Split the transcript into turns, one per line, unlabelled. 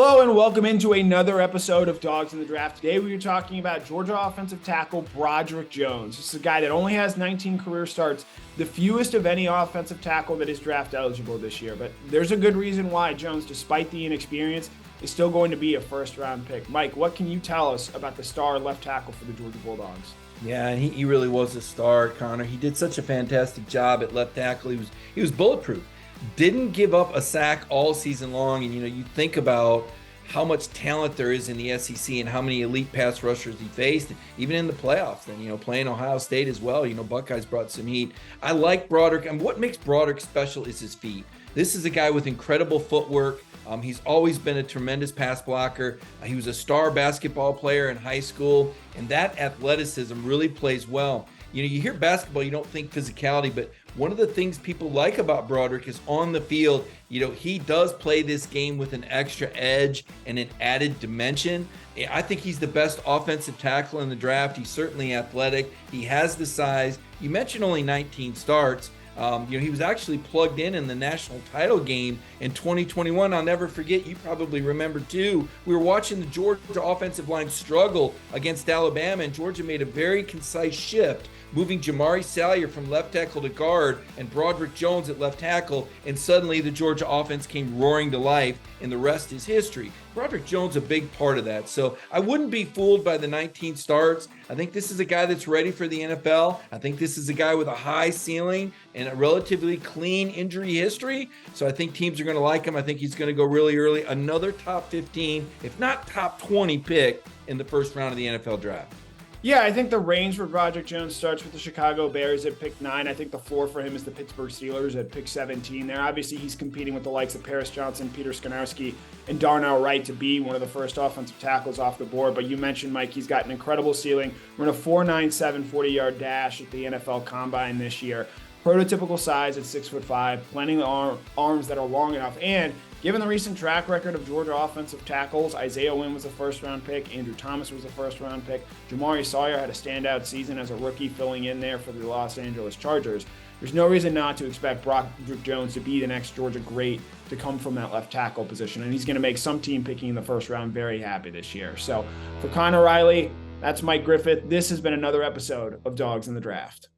Hello and welcome into another episode of Dogs in the Draft. Today we are talking about Georgia offensive tackle Broderick Jones. This is a guy that only has 19 career starts, the fewest of any offensive tackle that is draft eligible this year. But there's a good reason why Jones, despite the inexperience, is still going to be a first-round pick. Mike, what can you tell us about the star left tackle for the Georgia Bulldogs?
Yeah, and he really was a star, Connor. He did such a fantastic job at left tackle. He was bulletproof. Didn't give up a sack all season long. And, you think about how much talent there is in the SEC and how many elite pass rushers he faced, even in the playoffs. And, playing Ohio State as well, Buckeyes brought some heat. I like Broderick. And what makes Broderick special is his feet. This is a guy with incredible footwork. He's always been a tremendous pass blocker. He was a star basketball player in high school, and that athleticism really plays well. You hear basketball, you don't think physicality, but one of the things people like about Broderick is on the field, he does play this game with an extra edge and an added dimension. I think he's the best offensive tackle in the draft. He's certainly athletic. He has the size. You mentioned only 19 starts. He was actually plugged in the national title game in 2021. I'll never forget, you probably remember too, we were watching the Georgia offensive line struggle against Alabama, and Georgia made a very concise shift, moving Jamari Salyer from left tackle to guard and Broderick Jones at left tackle, and suddenly the Georgia offense came roaring to life, and the rest is history. Broderick Jones a big part of that. So I wouldn't be fooled by the 19 starts. I think this is a guy that's ready for the NFL. I think this is a guy with a high ceiling and a relatively clean injury history. So I think teams are going to like him. I think he's going to go really early. Another top 15, if not top 20 pick in the first round of the NFL draft.
Yeah, I think the range for Broderick Jones starts with the Chicago Bears at pick 9. I think the floor for him is the Pittsburgh Steelers at pick 17 there. Obviously, he's competing with the likes of Paris Johnson, Peter Skonowski, and Darnell Wright to be one of the first offensive tackles off the board. But you mentioned, Mike, he's got an incredible ceiling. We're in a 4.97 40-yard dash at the NFL Combine this year. Prototypical size at 6'5", plenty of arms that are long enough. And given the recent track record of Georgia offensive tackles, Isaiah Wynn was a first-round pick, Andrew Thomas was a first-round pick, Jamari Salyer had a standout season as a rookie filling in there for the Los Angeles Chargers. There's no reason not to expect Broderick Jones to be the next Georgia great to come from that left tackle position, and he's going to make some team picking in the first round very happy this year. So for Connor Riley, that's Mike Griffith. This has been another episode of Dogs in the Draft.